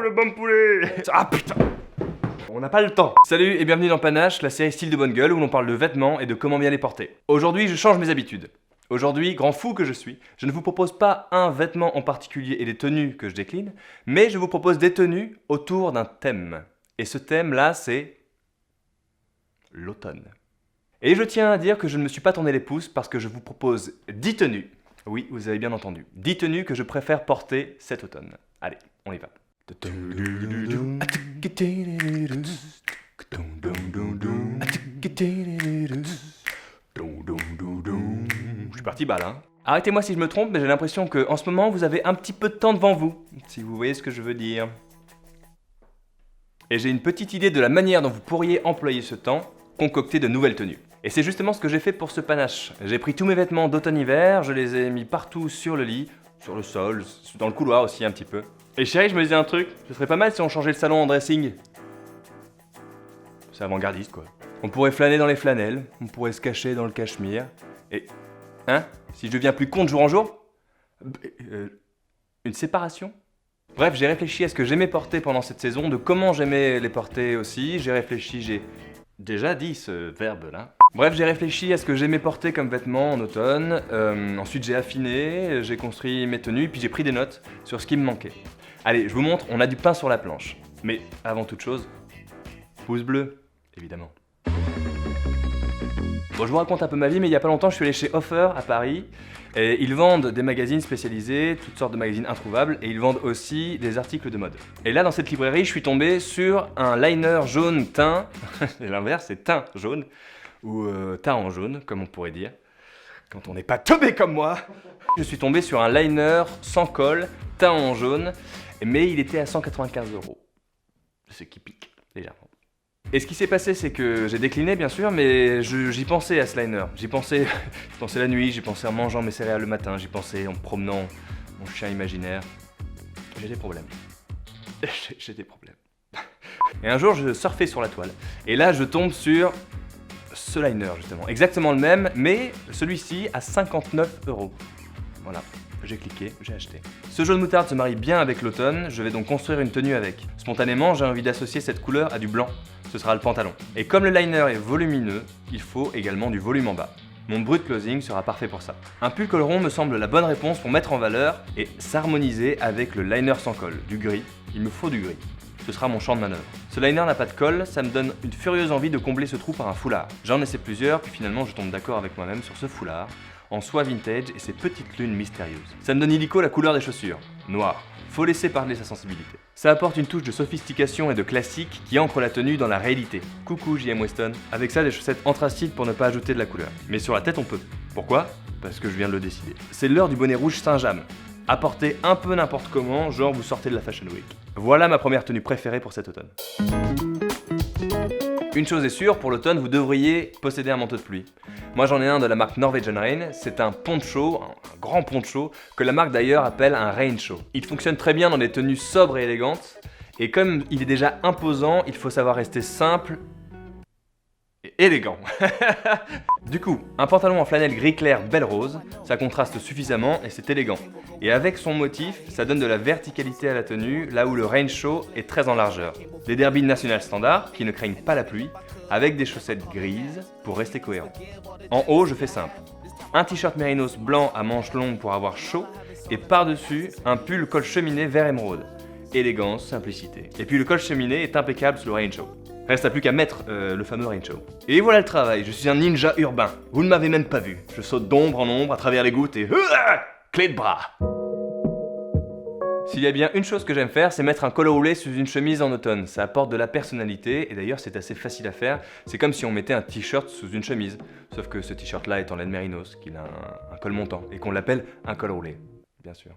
le bon poulet. Ah putain. On n'a pas le temps. Salut et bienvenue dans Panache, la série style de bonne gueule où l'on parle de vêtements et de comment bien les porter. Aujourd'hui, je change mes habitudes. Aujourd'hui, grand fou que je suis, je ne vous propose pas un vêtement en particulier et des tenues que je décline, mais je vous propose des tenues autour d'un thème. Et ce thème-là, c'est l'automne. Et je tiens à dire que je ne me suis pas tourné les pouces parce que je vous propose 10 tenues. Oui, vous avez bien entendu. 10 tenues que je préfère porter cet automne. Allez, on y va. Je suis parti balle, hein. Arrêtez-moi si je me trompe, mais j'ai l'impression que en ce moment vous avez un petit peu de temps devant vous, si vous voyez ce que je veux dire. Et j'ai une petite idée de la manière dont vous pourriez employer ce temps, concocter de nouvelles tenues. Et c'est justement ce que j'ai fait pour ce panache. J'ai pris tous mes vêtements d'automne-hiver, je les ai mis partout sur le lit, sur le sol, dans le couloir aussi un petit peu. Et chérie, je me disais un truc, ce serait pas mal si on changeait le salon en dressing. C'est avant-gardiste quoi. On pourrait flâner dans les flanelles, on pourrait se cacher dans le cachemire. Et... Hein? Si je deviens plus con de jour en jour? Une séparation? Bref, j'ai réfléchi à ce que j'aimais porter pendant cette saison, de comment j'aimais les porter aussi. J'ai réfléchi, j'ai déjà dit ce verbe-là. Bref, j'ai réfléchi à ce que j'aimais porter comme vêtements en automne. Ensuite, j'ai affiné, j'ai construit mes tenues, puis j'ai pris des notes sur ce qui me manquait. Allez, je vous montre, on a du pain sur la planche. Mais avant toute chose, pouce bleu, évidemment. Bon, je vous raconte un peu ma vie, mais il y a pas longtemps, je suis allé chez Offer à Paris. Et ils vendent des magazines spécialisés, toutes sortes de magazines introuvables, et ils vendent aussi des articles de mode. Et là, dans cette librairie, je suis tombé sur un liner jaune teint, et l'inverse, c'est teint jaune, ou teint en jaune, comme on pourrait dire, quand on n'est pas teubé comme moi. Je suis tombé sur un liner sans colle, teint en jaune, mais il était à 195 €. Ce qui pique, légèrement. Et ce qui s'est passé, c'est que j'ai décliné bien sûr, mais j'y pensais à ce liner. J'y pensais la nuit, j'y pensais en mangeant mes céréales le matin, j'y pensais en promenant mon chien imaginaire. J'ai des problèmes. J'ai des problèmes. Et un jour, je surfais sur la toile. Et là, je tombe sur ce liner justement. Exactement le même, mais celui-ci à 59 €. Voilà. J'ai cliqué, j'ai acheté. Ce jaune moutarde se marie bien avec l'automne, je vais donc construire une tenue avec. Spontanément, j'ai envie d'associer cette couleur à du blanc. Ce sera le pantalon. Et comme le liner est volumineux, il faut également du volume en bas. Mon brut closing sera parfait pour ça. Un pull col rond me semble la bonne réponse pour mettre en valeur et s'harmoniser avec le liner sans col, du gris. Il me faut du gris. Ce sera mon champ de manœuvre. Ce liner n'a pas de colle, ça me donne une furieuse envie de combler ce trou par un foulard. J'en essaie plusieurs, puis finalement je tombe d'accord avec moi-même sur ce foulard, en soie vintage et ses petites lunes mystérieuses. Ça me donne illico la couleur des chaussures, noir. Faut laisser parler sa sensibilité. Ça apporte une touche de sophistication et de classique qui ancre la tenue dans la réalité. Coucou JM Weston. Avec ça, des chaussettes anthracites pour ne pas ajouter de la couleur. Mais sur la tête, on peut. Pourquoi? Parce que je viens de le décider. C'est l'heure du bonnet rouge Saint-James. Apportez un peu n'importe comment, genre vous sortez de la Fashion Week. Voilà ma première tenue préférée pour cet automne. Une chose est sûre, pour l'automne, vous devriez posséder un manteau de pluie. Moi j'en ai un de la marque Norwegian Rain, c'est un poncho, un grand poncho, que la marque d'ailleurs appelle un raincho. Il fonctionne très bien dans des tenues sobres et élégantes, et comme il est déjà imposant, il faut savoir rester simple et élégant. Du coup, un pantalon en flanelle gris clair belle rose, ça contraste suffisamment et c'est élégant. Et avec son motif, ça donne de la verticalité à la tenue, là où le raincho est très en largeur. Des derbies nationales standards, qui ne craignent pas la pluie, avec des chaussettes grises pour rester cohérent. En haut, je fais simple. Un t-shirt mérinos blanc à manches longues pour avoir chaud, et par-dessus, un pull col cheminée vert émeraude. Élégance, simplicité. Et puis le col cheminée est impeccable sous le raincho. Reste plus qu'à mettre le fameux raincho. Et voilà le travail, je suis un ninja urbain. Vous ne m'avez même pas vu. Je saute d'ombre en ombre à travers les gouttes et... clé de bras. S'il y a bien une chose que j'aime faire, c'est mettre un col roulé sous une chemise en automne. Ça apporte de la personnalité, et d'ailleurs c'est assez facile à faire. C'est comme si on mettait un t-shirt sous une chemise. Sauf que ce t-shirt-là est en laine mérinos, qu'il a un col montant, et qu'on l'appelle un col roulé, bien sûr.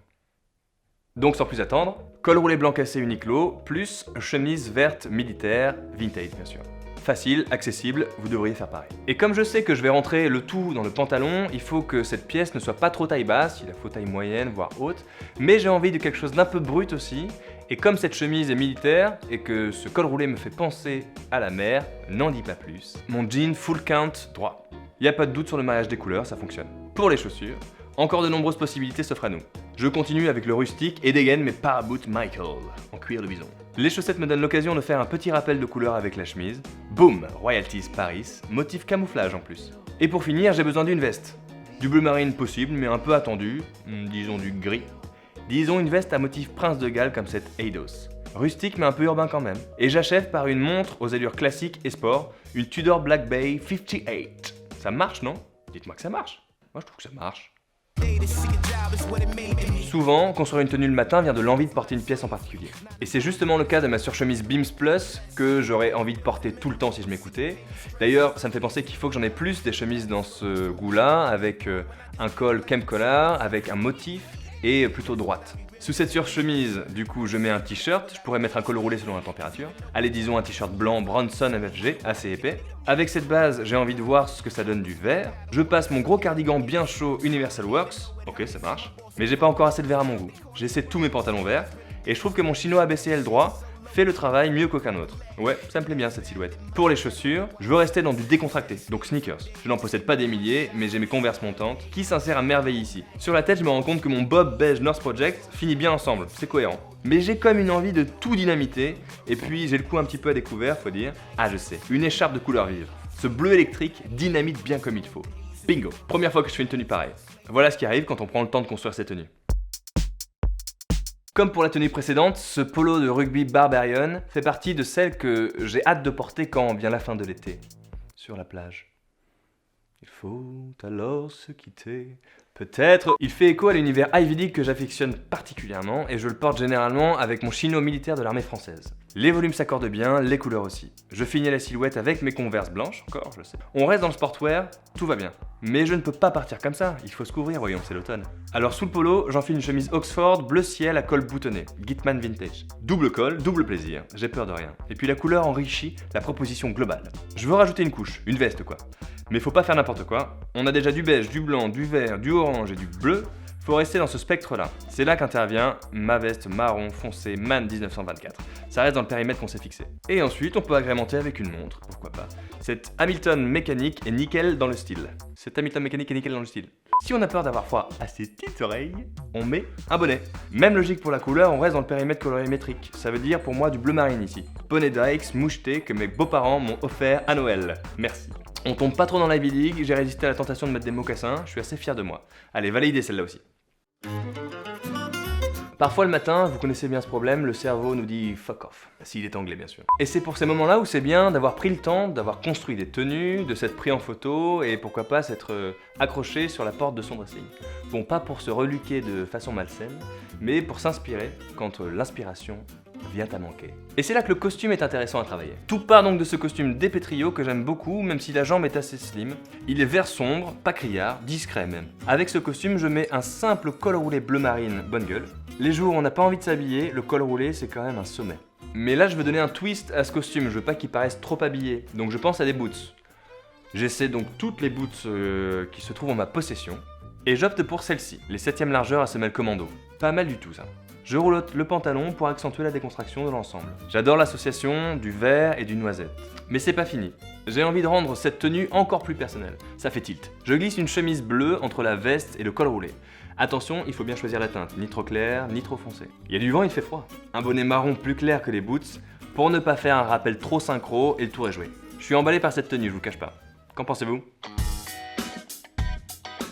Donc sans plus attendre, col roulé blanc cassé Uniqlo, plus chemise verte militaire, vintage bien sûr. Facile, accessible, vous devriez faire pareil. Et comme je sais que je vais rentrer le tout dans le pantalon, il faut que cette pièce ne soit pas trop taille basse, il faut taille moyenne, voire haute, mais j'ai envie de quelque chose d'un peu brut aussi, et comme cette chemise est militaire, et que ce col roulé me fait penser à la mer, n'en dis pas plus, mon jean full count droit. Y a pas de doute sur le mariage des couleurs, ça fonctionne. Pour les chaussures, Encore de nombreuses possibilités s'offrent à nous. Je continue avec le rustique et dégaine mes Paraboot Michael, en cuir de bison. Les chaussettes me donnent l'occasion de faire un petit rappel de couleur avec la chemise. Boom, Royalties Paris, motif camouflage en plus. Et pour finir, j'ai besoin d'une veste. Du bleu marine possible, mais un peu attendu, disons du gris. Disons une veste à motif prince de Galles comme cette Eidos. Rustique mais un peu urbain quand même. Et j'achève par une montre aux allures classiques et sport, une Tudor Black Bay 58. Ça marche, non? Dites-moi que ça marche. Moi je trouve que ça marche. Souvent, construire une tenue le matin vient de l'envie de porter une pièce en particulier. Et c'est justement le cas de ma surchemise Beams Plus que j'aurais envie de porter tout le temps si je m'écoutais. D'ailleurs, ça me fait penser qu'il faut que j'en ai plus des chemises dans ce goût-là, avec un col Kem Collar, avec un motif et plutôt droite. Sous cette surchemise, du coup, je mets un t-shirt, je pourrais mettre un col roulé selon la température. Allez, disons un t-shirt blanc Bronson MFG, assez épais. Avec cette base, j'ai envie de voir ce que ça donne du vert. Je passe mon gros cardigan bien chaud Universal Works, ok, ça marche. Mais j'ai pas encore assez de vert à mon goût. J'essaie tous mes pantalons verts, et je trouve que mon chino ABCL droit fait le travail mieux qu'aucun autre. Ouais, ça me plaît bien cette silhouette. Pour les chaussures, je veux rester dans du décontracté, donc sneakers. Je n'en possède pas des milliers, mais j'ai mes Converse montantes, qui s'insèrent à merveille ici. Sur la tête, je me rends compte que mon bob beige North Project finit bien ensemble, c'est cohérent. Mais j'ai comme une envie de tout dynamiter, et puis j'ai le cou un petit peu à découvert, faut dire. Ah je sais, une écharpe de couleur vive. Ce bleu électrique dynamite bien comme il faut. Bingo, première fois que je fais une tenue pareille. Voilà ce qui arrive quand on prend le temps de construire cette tenue. Comme pour la tenue précédente, ce polo de rugby Barbarian fait partie de celles que j'ai hâte de porter quand vient la fin de l'été, sur la plage. Il faut alors se quitter. Peut-être. Il fait écho à l'univers Ivy League que j'affectionne particulièrement et je le porte généralement avec mon chino militaire de l'armée française. Les volumes s'accordent bien, les couleurs aussi. Je finis la silhouette avec mes Converse blanches, encore, je sais. On reste dans le sportwear, tout va bien. Mais je ne peux pas partir comme ça, il faut se couvrir, voyons, c'est l'automne. Alors sous le polo, j'enfile une chemise Oxford bleu ciel à col boutonné, Gitman Vintage. Double col, double plaisir, j'ai peur de rien. Et puis la couleur enrichit la proposition globale. Je veux rajouter une couche, une veste quoi. Mais faut pas faire n'importe quoi. On a déjà du beige, du blanc, du vert, du orange et du bleu. Faut rester dans ce spectre-là. C'est là qu'intervient ma veste marron foncé Man 1924. Ça reste dans le périmètre qu'on s'est fixé. Et ensuite, on peut agrémenter avec une montre, pourquoi pas. Cette Hamilton mécanique est nickel dans le style. Cette Hamilton mécanique est nickel dans le style. Si on a peur d'avoir froid à ses petites oreilles, on met un bonnet. Même logique pour la couleur, on reste dans le périmètre colorimétrique. Ça veut dire pour moi du bleu marine ici. Bonnet Dykes moucheté que mes beaux-parents m'ont offert à Noël. Merci. On tombe pas trop dans la Ivy League, j'ai résisté à la tentation de mettre des mocassins, je suis assez fier de moi. Allez, validez celle-là aussi. Parfois le matin, vous connaissez bien ce problème, le cerveau nous dit fuck off, s'il est anglais bien sûr. Et c'est pour ces moments-là où c'est bien d'avoir pris le temps, d'avoir construit des tenues, de s'être pris en photo et pourquoi pas s'être accroché sur la porte de son dressing. Bon, pas pour se reluquer de façon malsaine, mais pour s'inspirer quand l'inspiration vient à manquer. Et c'est là que le costume est intéressant à travailler. Tout part donc de ce costume d'Epetrio que j'aime beaucoup, même si la jambe est assez slim. Il est vert sombre, pas criard, discret même. Avec ce costume, je mets un simple col roulé bleu marine, bonne gueule. Les jours où on n'a pas envie de s'habiller, le col roulé c'est quand même un sommet. Mais là je veux donner un twist à ce costume, je veux pas qu'il paraisse trop habillé, donc je pense à des boots. J'essaie donc toutes les boots qui se trouvent en ma possession, et j'opte pour celle-ci, les 7e largeur à semelle commando. Pas mal du tout ça. Je roulotte le pantalon pour accentuer la décontraction de l'ensemble. J'adore l'association du vert et du noisette. Mais c'est pas fini. J'ai envie de rendre cette tenue encore plus personnelle. Ça fait tilt. Je glisse une chemise bleue entre la veste et le col roulé. Attention, il faut bien choisir la teinte, ni trop clair, ni trop foncé. Il y a du vent, il fait froid. Un bonnet marron plus clair que les boots, pour ne pas faire un rappel trop synchro et le tour est joué. Je suis emballé par cette tenue, je vous cache pas. Qu'en pensez-vous ?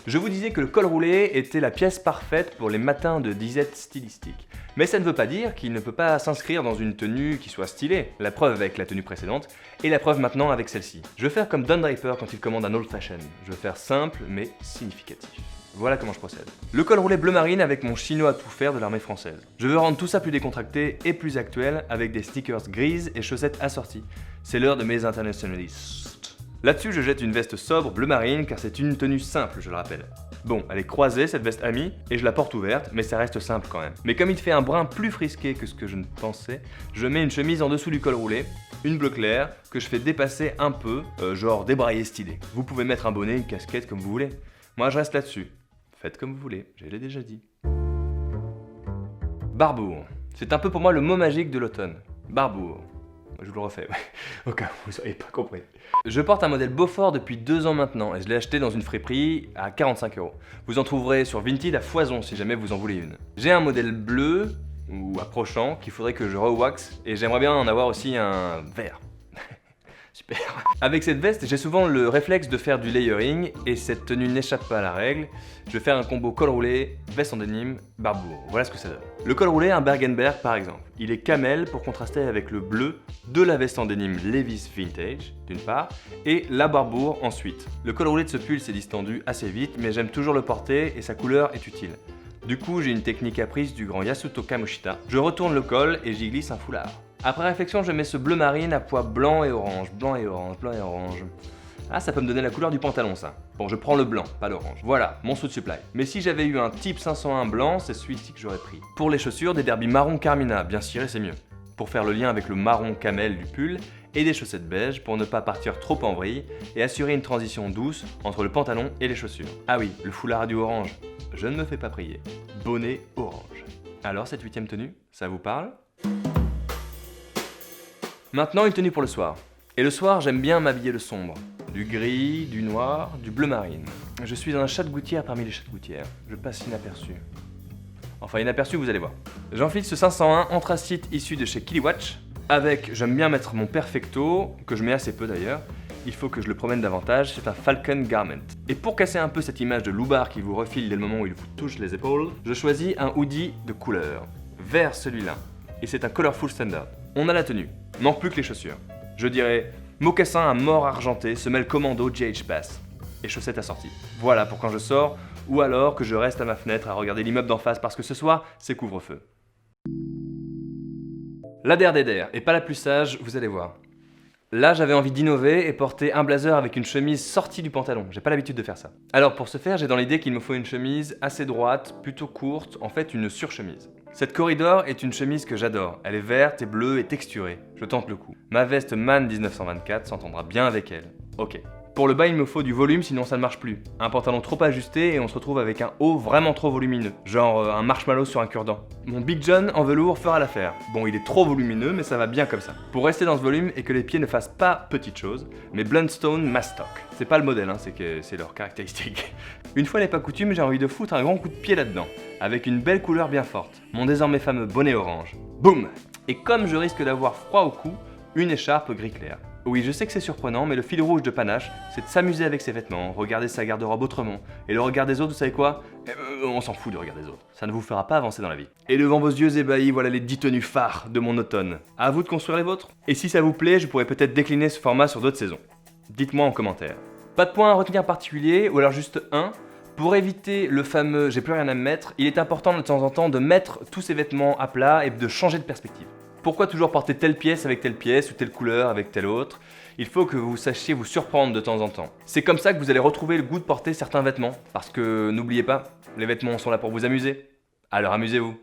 Je vous disais que le col roulé était la pièce parfaite pour les matins de disette stylistique. Mais ça ne veut pas dire qu'il ne peut pas s'inscrire dans une tenue qui soit stylée. La preuve avec la tenue précédente, et la preuve maintenant avec celle-ci. Je veux faire comme Don Draper quand il commande un old fashion. Je veux faire simple mais significatif. Voilà comment je procède. Le col roulé bleu marine avec mon chino à tout faire de l'armée française. Je veux rendre tout ça plus décontracté et plus actuel avec des sneakers grises et chaussettes assorties. C'est l'heure de mes internationalistes. Là-dessus, je jette une veste sobre bleu marine car c'est une tenue simple, je le rappelle. Bon, elle est croisée cette veste amie et je la porte ouverte, mais ça reste simple quand même. Mais comme il fait un brin plus frisqué que ce que je ne pensais, je mets une chemise en dessous du col roulé, une bleu clair que je fais dépasser un peu, genre débraillé stylé. Vous pouvez mettre un bonnet, une casquette comme vous voulez. Moi je reste là-dessus. Faites comme vous voulez, je l'ai déjà dit. Barbour. C'est un peu pour moi le mot magique de l'automne. Barbour. je vous le refais, ouais. Au cas où vous n'auriez pas compris. Je porte un modèle Beaufort depuis 2 ans maintenant et je l'ai acheté dans une friperie à 45€. Vous en trouverez sur Vinted à foison si jamais vous en voulez une. J'ai un modèle bleu, ou approchant, qu'il faudrait que je rewax et j'aimerais bien en avoir aussi un vert. Super. Avec cette veste, j'ai souvent le réflexe de faire du layering et cette tenue n'échappe pas à la règle. Je vais faire un combo col roulé, veste en denim, barbour. Voilà ce que ça donne. Le col roulé, un Bergenberg par exemple. Il est camel pour contraster avec le bleu de la veste en denim Levi's Vintage, d'une part, et la barbour ensuite. Le col roulé de ce pull s'est distendu assez vite, mais j'aime toujours le porter et sa couleur est utile. Du coup, j'ai une technique caprice du grand Yasuto Kamoshita. Je retourne le col et j'y glisse un foulard. Après réflexion, je mets ce bleu marine à pois blanc et orange, blanc et orange, blanc et orange. Ah, ça peut me donner la couleur du pantalon, ça. Bon, je prends le blanc, pas l'orange. Voilà, mon suit supply. Mais si j'avais eu un type 501 blanc, c'est celui-ci que j'aurais pris. Pour les chaussures, des derbies marron Carmina, bien cirés, c'est mieux. Pour faire le lien avec le marron camel du pull, et des chaussettes beige pour ne pas partir trop en vrille et assurer une transition douce entre le pantalon et les chaussures. Ah oui, le foulard du orange. Je ne me fais pas prier. Bonnet orange. Alors cette 8ème tenue, ça vous parle ? Maintenant une tenue pour le soir. Et le soir, j'aime bien m'habiller de sombre. Du gris, du noir, du bleu marine. Je suis un chat de gouttière parmi les chats de gouttière. Je passe inaperçu. Enfin inaperçu, vous allez voir. J'enfile ce 501 anthracite issu de chez Kiliwatch. Avec, j'aime bien mettre mon perfecto, que je mets assez peu d'ailleurs. Il faut que je le promène davantage, c'est un Falcon Garment. Et pour casser un peu cette image de loupard qui vous refile dès le moment où il vous touche les épaules, je choisis un hoodie de couleur. Vert celui-là. Et c'est un colorful standard. On a la tenue. Manque plus que les chaussures. Je dirais mocassin à mort argenté, semelle commando GH Pass. Et chaussettes assorties. Voilà pour quand je sors, ou alors que je reste à ma fenêtre à regarder l'immeuble d'en face parce que ce soir, c'est couvre-feu. La der, et pas la plus sage, vous allez voir. Là, j'avais envie d'innover et porter un blazer avec une chemise sortie du pantalon. J'ai pas l'habitude de faire ça. Alors pour ce faire, j'ai dans l'idée qu'il me faut une chemise assez droite, plutôt courte, en fait une surchemise. Cette corridor est une chemise que j'adore. Elle est verte et bleue et texturée. Je tente le coup. Ma veste Man 1924 s'entendra bien avec elle. Ok. Pour le bas, il me faut du volume, sinon ça ne marche plus. Un pantalon trop ajusté et on se retrouve avec un haut vraiment trop volumineux. Genre un marshmallow sur un cure-dent. Mon Big John en velours fera l'affaire. Bon, il est trop volumineux, mais ça va bien comme ça. Pour rester dans ce volume et que les pieds ne fassent pas petite chose, mes Blundstone Mastock. C'est pas le modèle, c'est que c'est leur caractéristique. Une fois n'est pas coutume, j'ai envie de foutre un grand coup de pied là-dedans. Avec une belle couleur bien forte. Mon désormais fameux bonnet orange. Boum! Et comme je risque d'avoir froid au cou, une écharpe gris clair. Oui, je sais que c'est surprenant, mais le fil rouge de Panache, c'est de s'amuser avec ses vêtements, regarder sa garde-robe autrement. Et le regard des autres, vous savez quoi ? On s'en fout du regard des autres. Ça ne vous fera pas avancer dans la vie. Et devant vos yeux ébahis, voilà les 10 tenues phares de mon automne. À vous de construire les vôtres. Et si ça vous plaît, je pourrais peut-être décliner ce format sur d'autres saisons. Dites-moi en commentaire. Pas de point à retenir particulier, ou alors juste un. Pour éviter le fameux « j'ai plus rien à me mettre », il est important de temps en temps de mettre tous ces vêtements à plat et de changer de perspective. Pourquoi toujours porter telle pièce avec telle pièce ou telle couleur avec telle autre ? Il faut que vous sachiez vous surprendre de temps en temps. C'est comme ça que vous allez retrouver le goût de porter certains vêtements. Parce que n'oubliez pas, les vêtements sont là pour vous amuser. Alors amusez-vous.